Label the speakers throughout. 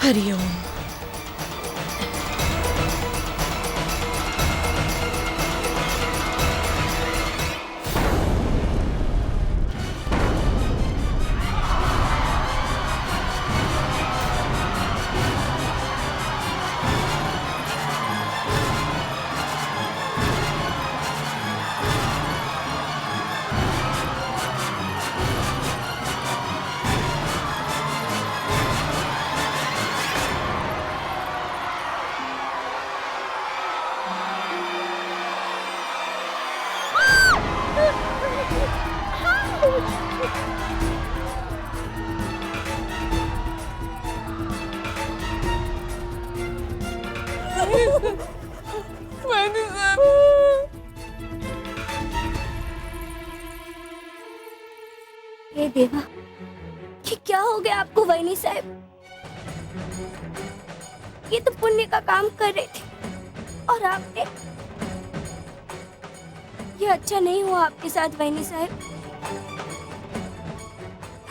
Speaker 1: हरिओम।
Speaker 2: हे देवा, ये क्या हो गया आपको वैनी साहब? ये तो पुण्य का काम कर रही थी और आपने, ये अच्छा नहीं हुआ आपके साथ वैनी साहब।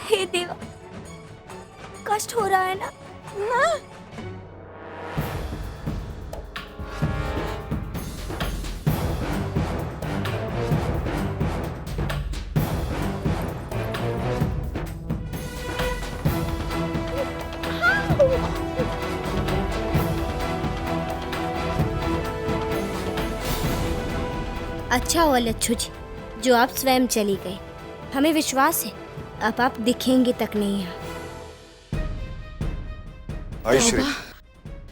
Speaker 2: हे देवा, कष्ट हो रहा है ना? हाँ? अच्छा हुआ लच्छू जी जो आप स्वयं चली गई। हमें विश्वास है अब आप दिखेंगे तक नहीं यहाँ।
Speaker 3: आयुश्री,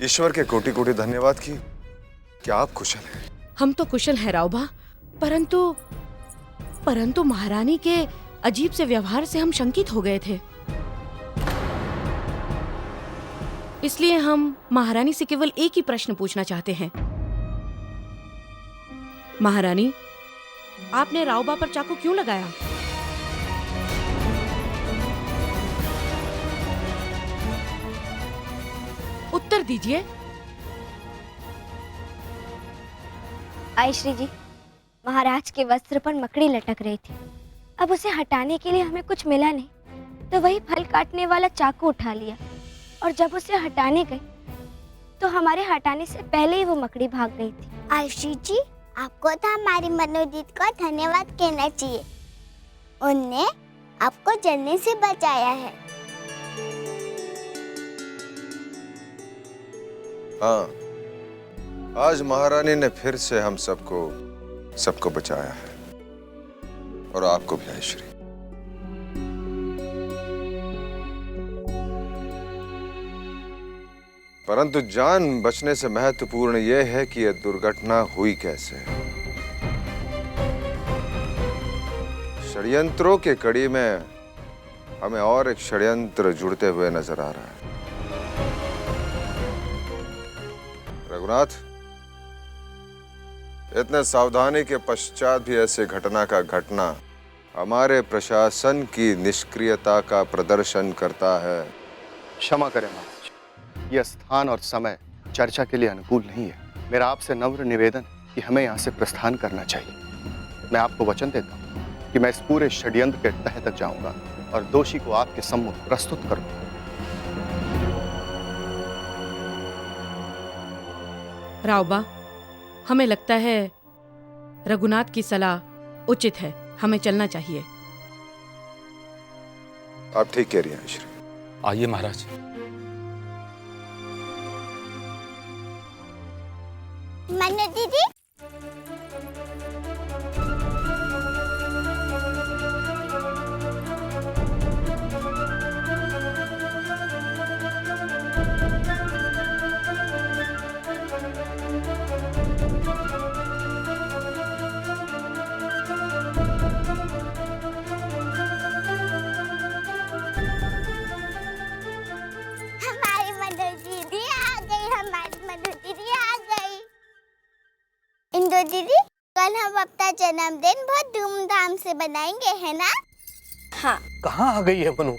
Speaker 3: ईश्वर के कोटि कोटि धन्यवाद की क्या आप कुशल हैं?
Speaker 1: हम तो कुशल हैं रावबा, परंतु महारानी के अजीब से व्यवहार से हम शंकित हो गए थे। इसलिए हम महारानी से केवल एक ही प्रश्न पूछना चाहते हैं। महारानी, आपने रावबा पर चाकू क्यों लगाया? उत्तर दीजिए।
Speaker 2: आयुश्री जी, महाराज के वस्त्र पर मकड़ी लटक रही थी। अब उसे हटाने के लिए हमें कुछ मिला नहीं, तो वही फल काटने वाला चाकू उठा लिया और जब उसे हटाने गए तो हमारे हटाने से पहले ही वो मकड़ी भाग गई थी।
Speaker 4: आयुषी जी, आपको तो हमारी मनोजीत को धन्यवाद कहना चाहिए। उनने आपको जलने से बचाया है।
Speaker 3: हाँ, आज महारानी ने फिर से हम सबको बचाया है और आपको भी आयुश्री। परंतु जान बचने से महत्वपूर्ण यह है कि यह दुर्घटना हुई कैसे। षड्यंत्रों के कड़ी में हमें और एक षड्यंत्र जुड़ते हुए नजर आ रहा है। रघुनाथ, इतने सावधानी के पश्चात भी ऐसे घटना का घटना हमारे प्रशासन की निष्क्रियता का प्रदर्शन करता है।
Speaker 5: क्षमा करें महाराज, यह स्थान और समय चर्चा के लिए अनुकूल नहीं है। मेरा आपसे नम्र निवेदन कि हमें यहाँ से प्रस्थान करना चाहिए। मैं आपको वचन देता हूँ कि मैं इस पूरे षड्यंत्र के तह तक जाऊंगा और दोषी को आपके सम्मुख प्रस्तुत करूंगा।
Speaker 1: रावबा, हमें लगता है रघुनाथ की सलाह उचित है, हमें चलना चाहिए।
Speaker 3: आप ठीक कह रही हैं आयुश्री।
Speaker 6: आइए महाराज।
Speaker 4: मनु दीदी, हमारी मनु दीदी आ गई। हमारी मनु दीदी आ गई। इंदु दीदी, कल हम अपना जन्मदिन बहुत धूमधाम से बनाएंगे, है ना?
Speaker 2: हाँ।
Speaker 7: कहाँ आ गई है मनु?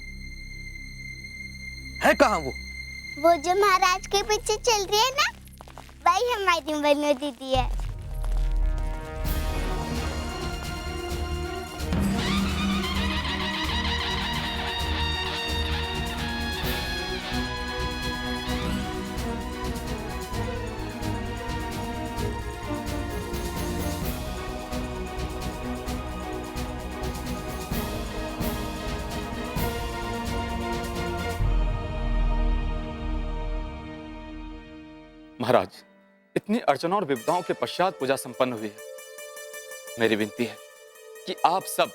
Speaker 7: है कहाँ
Speaker 4: वो जो महाराज के पीछे चल रही है ना, वही हमारी मनु दीदी है।
Speaker 6: महाराज, इतनी अड़चनों और विपदाओं के पश्चात पूजा संपन्न हुई है। मेरी विनती है कि आप सब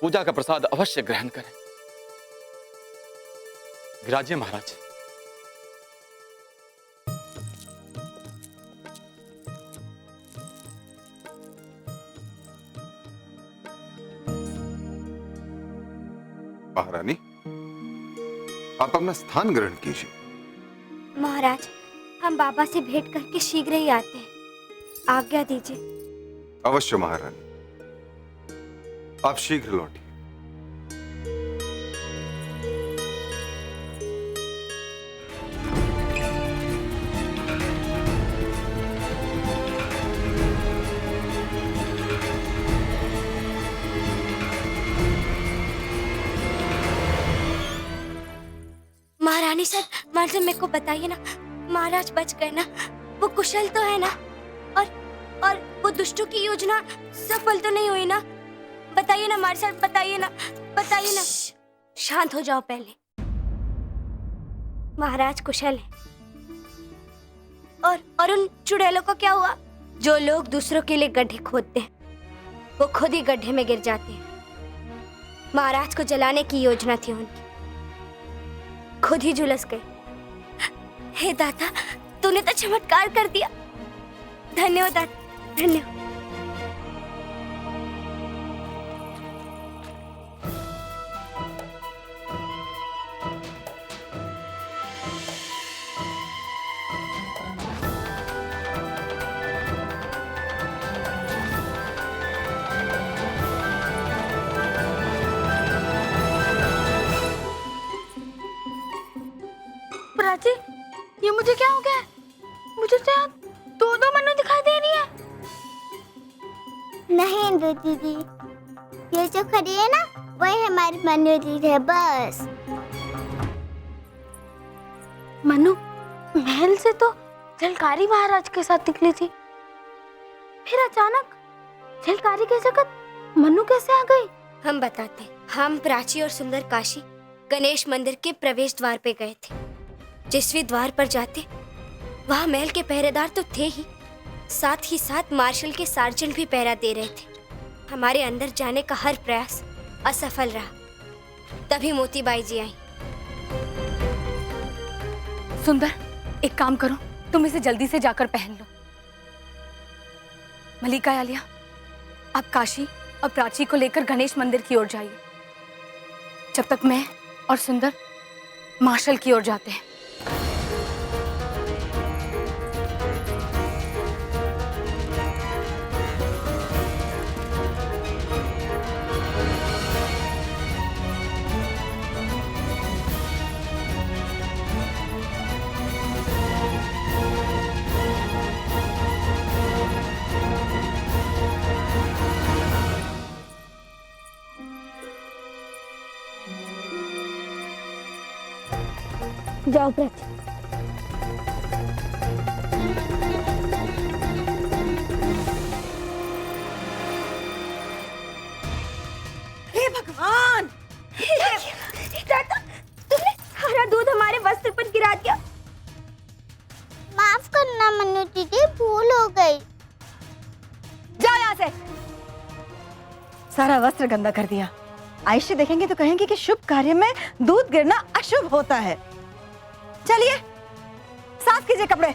Speaker 6: पूजा का प्रसाद अवश्य ग्रहण करें। विराजिए महाराज।
Speaker 3: महारानी, आप अपना स्थान ग्रहण कीजिए।
Speaker 2: महाराज, हम बाबा से भेंट करके शीघ्र ही आते हैं, आज्ञा दीजिए।
Speaker 3: अवश्य महारानी, आप शीघ्र लौटिए।
Speaker 2: महारानी सर, मतलब मेरे को बताइए ना, महाराज बच गए ना? वो कुशल तो है ना? और वो दुष्टों की योजना सफल तो नहीं हुई ना? बताइए ना महाराज सर, बताइए ना, बताइए ना। शांत हो जाओ पहले। महाराज कुशल है। और उन चुड़ैलों का क्या हुआ? जो लोग दूसरों के लिए गड्ढे खोदते हैं, वो खुद ही गड्ढे में गिर जाते हैं। महाराज को जलाने की योजना थी उनकी, खुद ही झुलस गए। हे दाता, तूने तो चमत्कार कर दिया। धन्यवाद दाता, धन्यवाद।
Speaker 7: प्राची, ये मुझे क्या हो गया? मुझे तो यहाँ दो मनु दिखाई दे रही है।
Speaker 4: नहीं इंदु दीदी, ये जो खड़ी है ना, वही हमारी मनु दीदी है बस।
Speaker 7: मनु महल से तो झलकारी महाराज के साथ निकली थी, फिर अचानक झलकारी की जगह मनु कैसे आ गई?
Speaker 2: हम बताते हैं। हम प्राची और सुंदर काशी गणेश मंदिर के प्रवेश द्वार पे गए थे। जिस भी द्वार पर जाते, वहाँ महल के पहरेदार तो थे ही साथ मार्शल के सार्जेंट भी पहरा दे रहे थे। हमारे अंदर जाने का हर प्रयास असफल रहा। तभी मोतीबाई जी आई।
Speaker 7: सुंदर, एक काम करो, तुम इसे जल्दी से जाकर पहन लो। मलिका आलिया, आप काशी और प्राची को लेकर गणेश मंदिर की ओर जाइए, जब तक मैं और सुंदर मार्शल की ओर जाते हैं।
Speaker 2: जाओ प्राची।
Speaker 7: हे भगवान!
Speaker 2: दादा, तुमने सारा दूध हमारे वस्त्र पर गिरा दिया।
Speaker 4: माफ करना मनु दीदी, भूल हो गई।
Speaker 7: जाओ यहाँ से।
Speaker 8: सारा वस्त्र गंदा कर दिया। आयशा देखेंगे तो कहेंगे कि शुभ कार्य में दूध गिरना अशुभ होता है। चलिए, साफ कीजिए कपड़े।